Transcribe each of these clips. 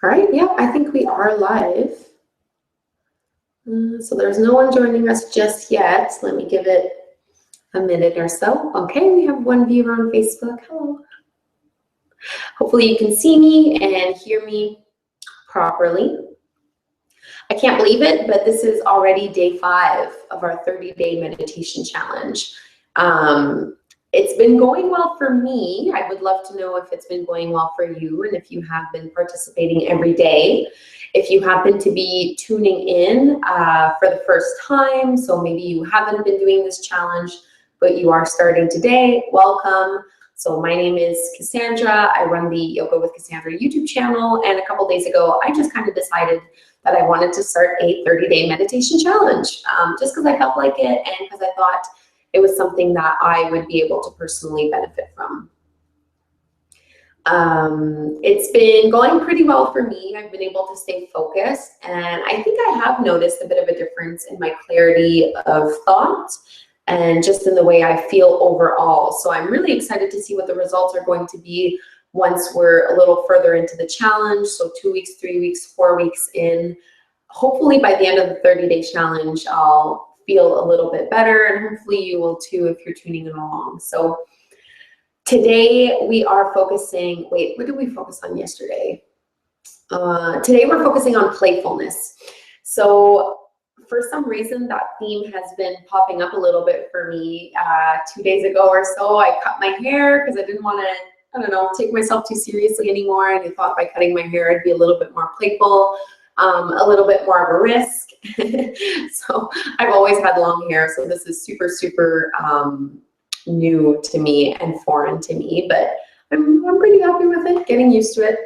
All right, yeah, I think we are live. So there's no one joining us just yet. Let me give it a minute or so. Okay, we have one viewer on Facebook. Hello. Hopefully you can see me and hear me properly. I can't believe it, but this is already day 5 of our 30-day meditation challenge. It's been going well for me. I would love to know if it's been going well for you and if you have been participating every day. If you happen to be tuning in for the first time, so maybe you haven't been doing this challenge, but you are starting today, welcome. So my name is Cassandra. I run the Yoga with Cassandra YouTube channel, and a couple days ago, I just kind of decided that I wanted to start a 30-day meditation challenge, just because I felt like it and because I thought it was something that I would be able to personally benefit from. It's been going pretty well for me. I've been able to stay focused, and I think I have noticed a bit of a difference in my clarity of thought and just in the way I feel overall. So I'm really excited to see what the results are going to be once we're a little further into the challenge. So 2 weeks, 3 weeks, 4 weeks in. Hopefully by the end of the 30-day challenge, I'll feel a little bit better, and hopefully you will too if you're tuning in along. So today we are focusing, wait, what did we focus on yesterday? Today we're focusing on playfulness. So for some reason, that theme has been popping up a little bit for me. 2 days ago or so, I cut my hair because I didn't want to, I don't know, take myself too seriously anymore. And I thought by cutting my hair, I'd be a little bit more playful, a little bit more of a risk. So I've always had long hair, so this is super, super new to me and foreign to me, but I'm pretty happy with it, getting used to it.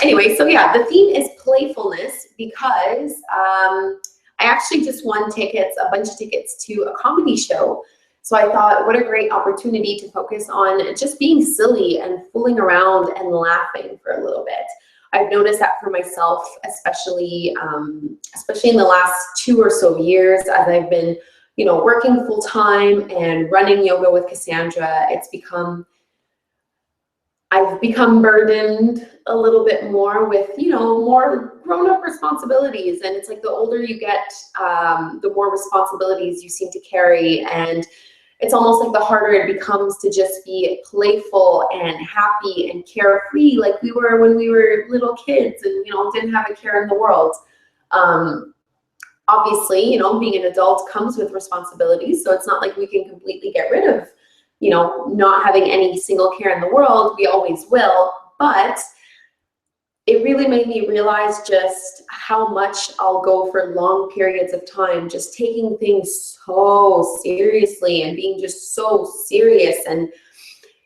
Anyway, so yeah, the theme is playfulness because I actually just won tickets, a bunch of tickets to a comedy show. So I thought, what a great opportunity to focus on just being silly and fooling around and laughing for a little bit. I've noticed that for myself, especially in the last 2 or so years, as I've been, working full time and running Yoga with Cassandra, I've become burdened a little bit more with, more grown-up responsibilities. And it's like the older you get, the more responsibilities you seem to carry. And it's almost like the harder it becomes to just be playful and happy and carefree like we were when we were little kids and, didn't have a care in the world. Obviously, being an adult comes with responsibilities. So it's not like we can completely get rid of not having any single care in the world. We always will, but it really made me realize just how much I'll go for long periods of time, just taking things so seriously and being just so serious and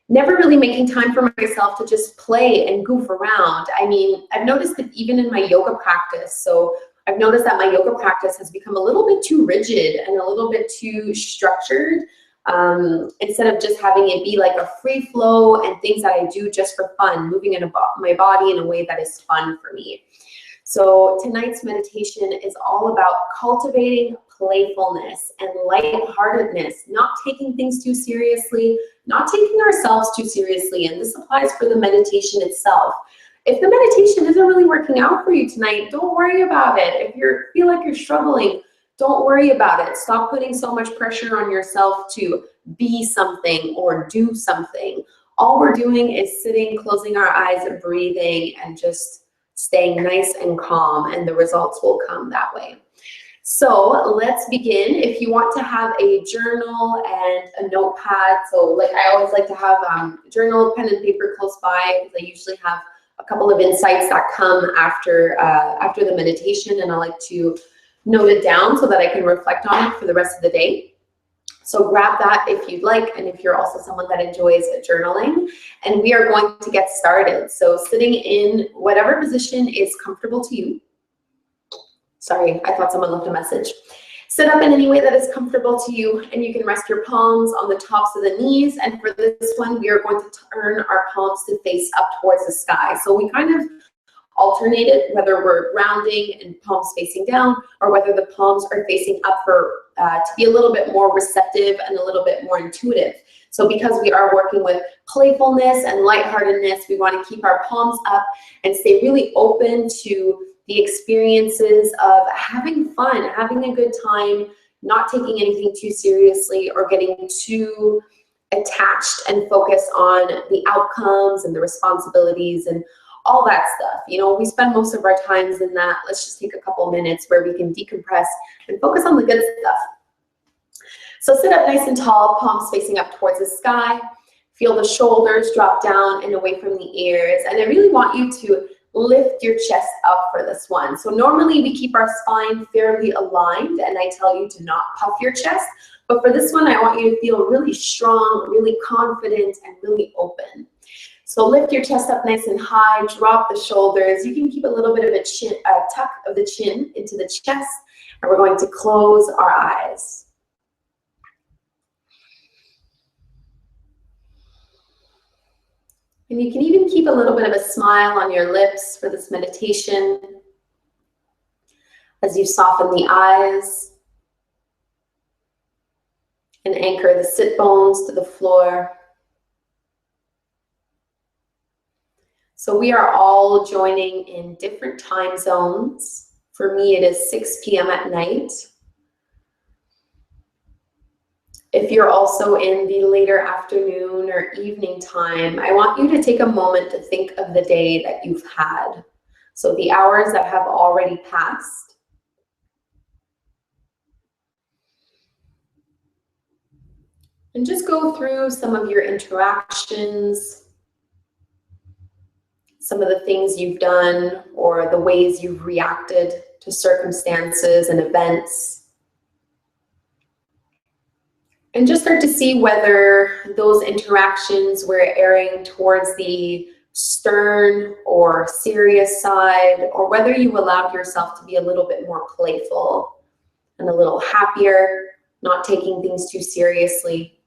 never really making time for myself to just play and goof around. I mean, I've noticed that even in my yoga practice, so I've noticed that my yoga practice has become a little bit too rigid and a little bit too structured. Instead of just having it be like a free flow and things that I do just for fun, moving my body in a way that is fun for me. So tonight's meditation is all about cultivating playfulness and lightheartedness, not taking things too seriously, not taking ourselves too seriously. And this applies for the meditation itself. If the meditation isn't really working out for you tonight, don't worry about it. If you feel like you're struggling, don't worry about it. Stop putting so much pressure on yourself to be something or do something. All we're doing is sitting, closing our eyes and breathing and just staying nice and calm, and the results will come that way. So let's begin. If you want to have a journal and a notepad, so like I always like to have journal, pen and paper close by because I usually have a couple of insights that come after the meditation, and I like to note it down so that I can reflect on it for the rest of the day. So grab that if you'd like, and if you're also someone that enjoys journaling, and we are going to get started. So sitting in whatever position is comfortable to you. Sorry, I thought someone left a message. Sit up in any way that is comfortable to you, and you can rest your palms on the tops of the knees. And for this one, we are going to turn our palms to face up towards the sky. So we kind of alternated, whether we're grounding and palms facing down, or whether the palms are facing up to be a little bit more receptive and a little bit more intuitive. So because we are working with playfulness and lightheartedness, we want to keep our palms up and stay really open to the experiences of having fun, having a good time, not taking anything too seriously or getting too attached and focused on the outcomes and the responsibilities and all that stuff. You know, we spend most of our times in that. Let's just take a couple minutes where we can decompress and focus on the good stuff. So sit up nice and tall, palms facing up towards the sky. Feel the shoulders drop down and away from the ears. And I really want you to lift your chest up for this one. So normally we keep our spine fairly aligned, and I tell you to not puff your chest. But for this one, I want you to feel really strong, really confident, and really open. So lift your chest up nice and high, drop the shoulders. You can keep a little bit of a tuck of the chin into the chest, and we're going to close our eyes. And you can even keep a little bit of a smile on your lips for this meditation as you soften the eyes and anchor the sit bones to the floor. So we are all joining in different time zones. For me, it is 6 p.m. at night. If you're also in the later afternoon or evening time, I want you to take a moment to think of the day that you've had. So the hours that have already passed. And just go through some of your interactions, some of the things you've done, or the ways you've reacted to circumstances and events. And just start to see whether those interactions were erring towards the stern or serious side, or whether you allowed yourself to be a little bit more playful and a little happier, not taking things too seriously.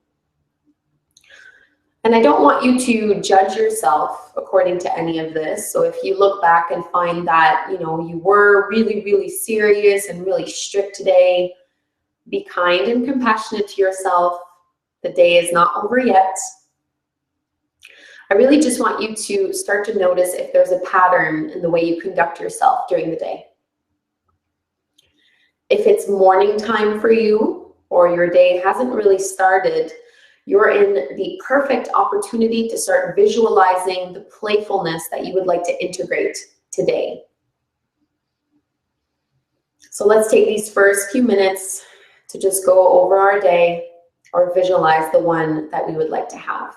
And I don't want you to judge yourself according to any of this. So if you look back and find that, you know, you were really, really serious and really strict today, be kind and compassionate to yourself. The day is not over yet. I really just want you to start to notice if there's a pattern in the way you conduct yourself during the day. If it's morning time for you, or your day hasn't really started, you're in the perfect opportunity to start visualizing the playfulness that you would like to integrate today. So let's take these first few minutes to just go over our day or visualize the one that we would like to have.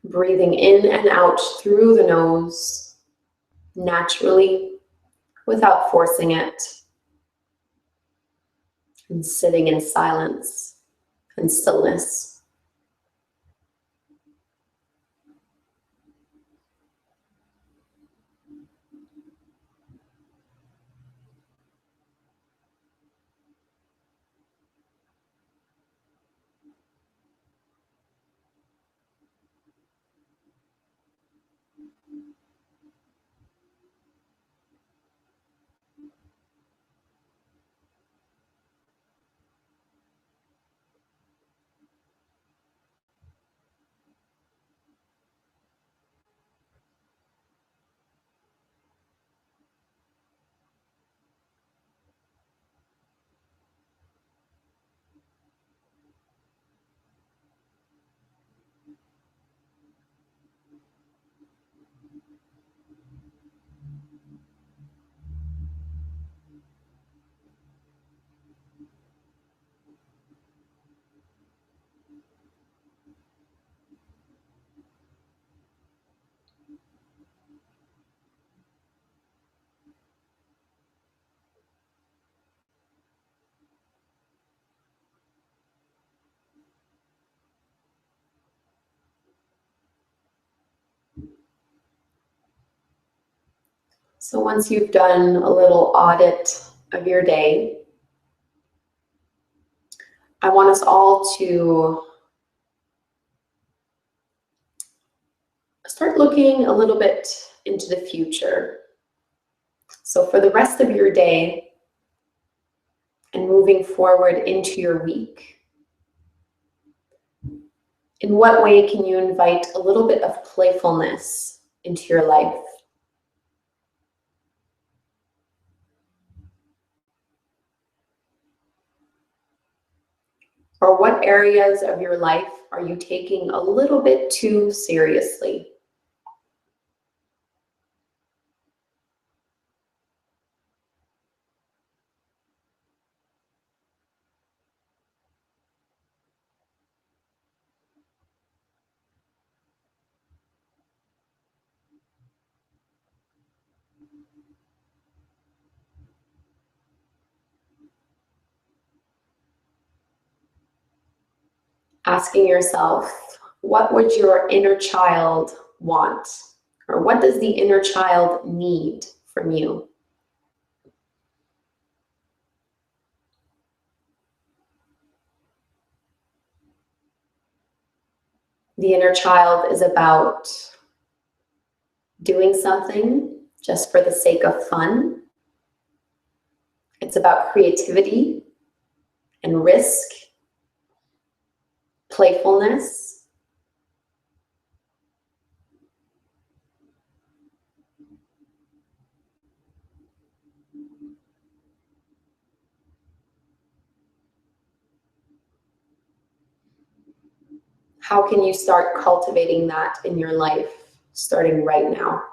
Breathing in and out through the nose, naturally, without forcing it. And sitting in silence and stillness. So once you've done a little audit of your day, I want us all to start looking a little bit into the future. So for the rest of your day and moving forward into your week, in what way can you invite a little bit of playfulness into your life? Or what areas of your life are you taking a little bit too seriously? Asking yourself, what would your inner child want? Or what does the inner child need from you? The inner child is about doing something just for the sake of fun. It's about creativity and risk, playfulness. How can you start cultivating that in your life starting right now?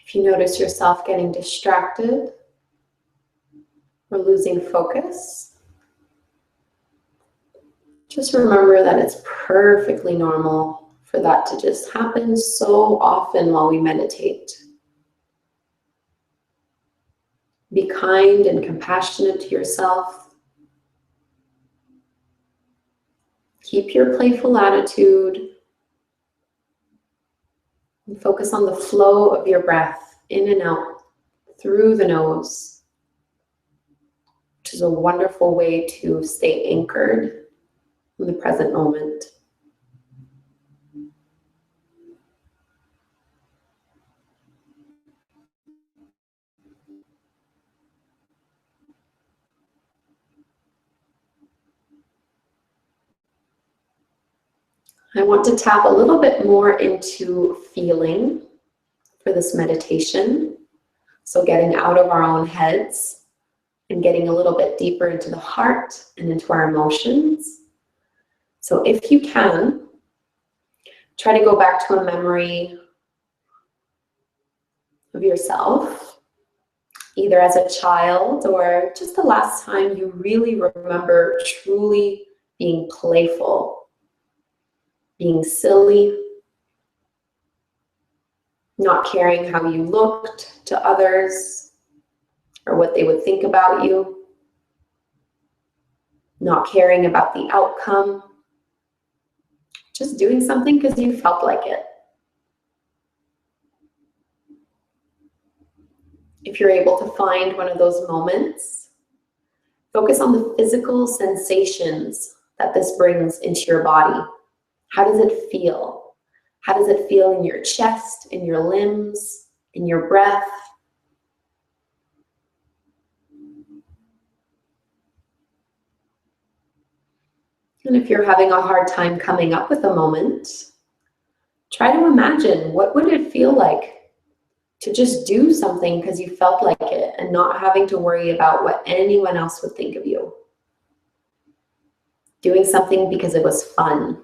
If you notice yourself getting distracted or losing focus, just remember that it's perfectly normal for that to just happen so often while we meditate. Be kind and compassionate to yourself. Keep your playful attitude and focus on the flow of your breath in and out through the nose, which is a wonderful way to stay anchored in the present moment. I want to tap a little bit more into feeling for this meditation. So getting out of our own heads and getting a little bit deeper into the heart and into our emotions. So if you can, try to go back to a memory of yourself, either as a child or just the last time you really remember truly being playful, being silly, not caring how you looked to others or what they would think about you, not caring about the outcome, just doing something because you felt like it. If you're able to find one of those moments, focus on the physical sensations that this brings into your body. How does it feel? How does it feel in your chest, in your limbs, in your breath? And if you're having a hard time coming up with a moment, try to imagine what would it feel like to just do something because you felt like it and not having to worry about what anyone else would think of you. Doing something because it was fun.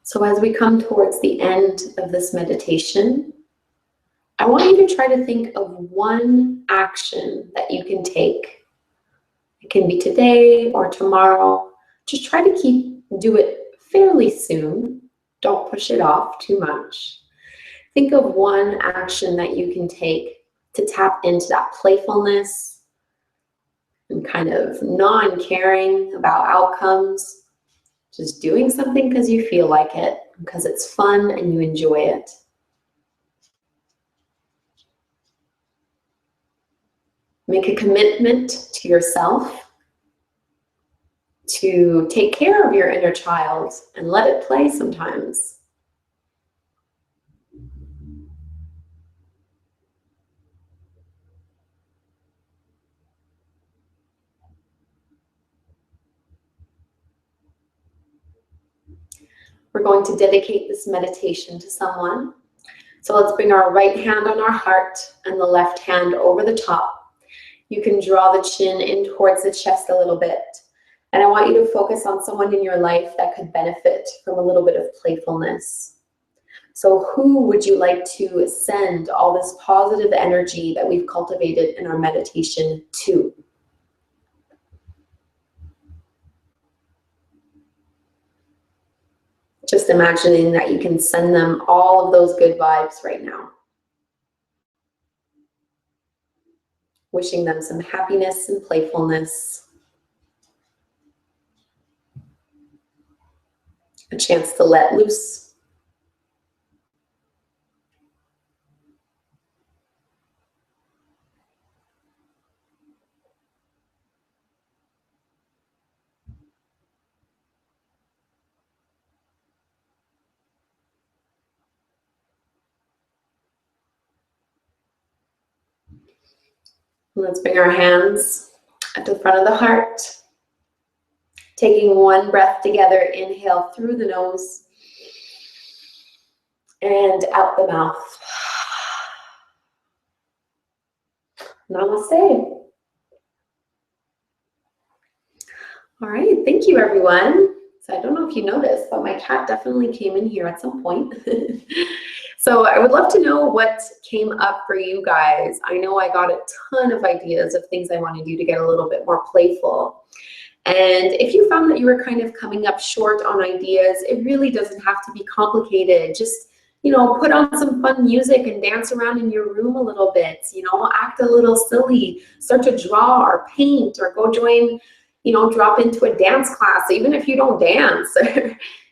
So as we come towards the end of this meditation, I want you to try to think of one action that you can take. It can be today or tomorrow. Just try to do it fairly soon. Don't push it off too much. Think of one action that you can take to tap into that playfulness and kind of non-caring about outcomes. Just doing something because you feel like it, because it's fun and you enjoy it. Make a commitment to yourself to take care of your inner child and let it play sometimes. we're going to dedicate this meditation to someone. So let's bring our right hand on our heart and the left hand over the top. You can draw the chin in towards the chest a little bit. And I want you to focus on someone in your life that could benefit from a little bit of playfulness. So who would you like to send all this positive energy that we've cultivated in our meditation to? Just imagining that you can send them all of those good vibes right now. Wishing them some happiness and playfulness. A chance to let loose. Let's bring our hands at the front of the heart. Taking one breath together, inhale through the nose and out the mouth. Namaste. All right, thank you everyone. So I don't know if you noticed, but my cat definitely came in here at some point. So I would love to know what came up for you guys. I know I got a ton of ideas of things I want to do to get a little bit more playful. And if you found that you were kind of coming up short on ideas, it really doesn't have to be complicated. Just, you know, put on some fun music and dance around in your room a little bit, you know, act a little silly, start to draw or paint or go join, you know, drop into a dance class, even if you don't dance.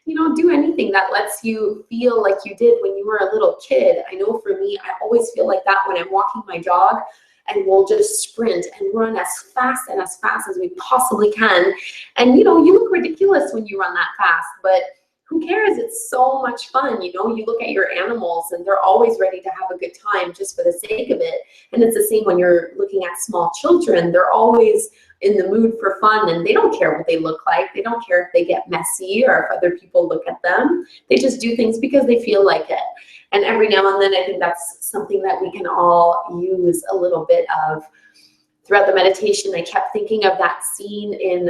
You know, do anything that lets you feel like you did when you were a little kid. I know for me, I always feel like that when I'm walking my dog, and we'll just sprint and run as fast as we possibly can. And, you know, you look ridiculous when you run that fast, but who cares? It's so much fun. You know, you look at your animals and they're always ready to have a good time just for the sake of it. And it's the same when you're looking at small children. They're always in the mood for fun and they don't care what they look like. They don't care if they get messy or if other people look at them. They just do things because they feel like it. And every now and then, I think that's something that we can all use a little bit of. Throughout the meditation, I kept thinking of that scene in,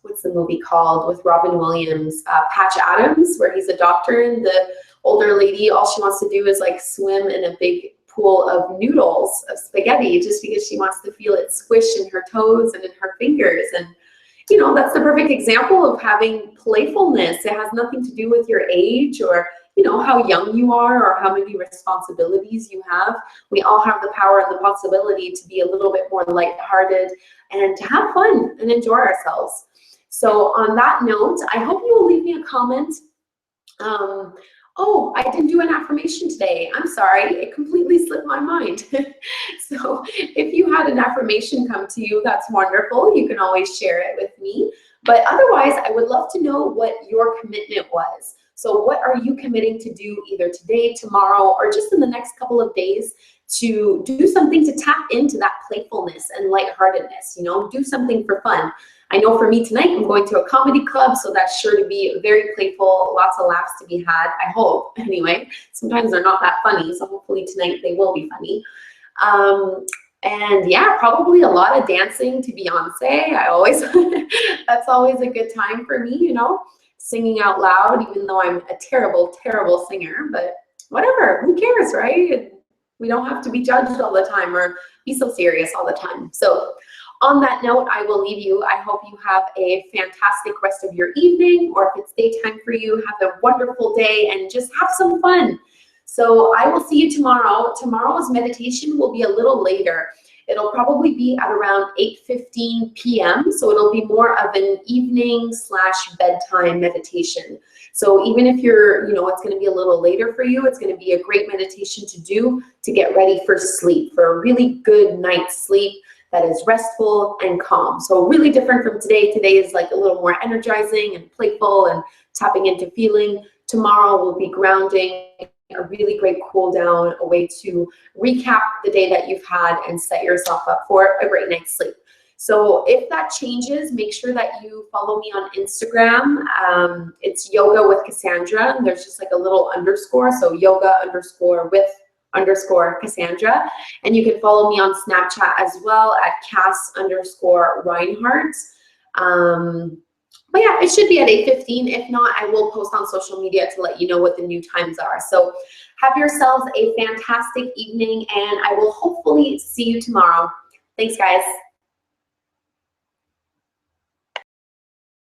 what's the movie called, with Robin Williams, Patch Adams, where he's a doctor and the older lady, all she wants to do is like swim in a big pool of noodles, of spaghetti, just because she wants to feel it squish in her toes and in her fingers. And, you know, that's the perfect example of having playfulness. It has nothing to do with your age or, you know, how young you are or how many responsibilities you have. We all have the power and the possibility to be a little bit more lighthearted and to have fun and enjoy ourselves. So on that note, I hope you will leave me a comment. Oh, I didn't do an affirmation today. I'm sorry, it completely slipped my mind. So if you had an affirmation come to you, that's wonderful. You can always share it with me. But otherwise, I would love to know what your commitment was. So what are you committing to do either today, tomorrow, or just in the next couple of days to do something to tap into that playfulness and lightheartedness, you know, do something for fun. I know for me tonight, I'm going to a comedy club, so that's sure to be very playful, lots of laughs to be had, I hope, anyway. Sometimes they're not that funny, so hopefully tonight they will be funny. And yeah, probably a lot of dancing to Beyonce. That's always a good time for me, you know, singing out loud, even though I'm a terrible, terrible singer, but whatever, who cares, right? We don't have to be judged all the time or be so serious all the time. So on that note, I will leave you. I hope you have a fantastic rest of your evening, or if it's daytime for you, have a wonderful day and just have some fun. So I will see you tomorrow. Tomorrow's meditation will be a little later. It'll probably be at around 8:15 p.m. So it'll be more of an evening / bedtime meditation. So even if you're, you know, it's going to be a little later for you, it's going to be a great meditation to do to get ready for sleep, for a really good night's sleep that is restful and calm. So really different from today. Today is like a little more energizing and playful and tapping into feeling. Tomorrow will be grounding, a really great cool down, a way to recap the day that you've had and set yourself up for a great night's sleep. So if that changes, make sure that you follow me on Instagram. It's yoga with Kassandra, and there's just like a little underscore, so yoga underscore with underscore Kassandra. And you can follow me on Snapchat as well at Cass underscore Reinhardt. But yeah, it should be at 8:15. If not, I will post on social media to let you know what the new times are. So have yourselves a fantastic evening, and I will hopefully see you tomorrow. Thanks, guys.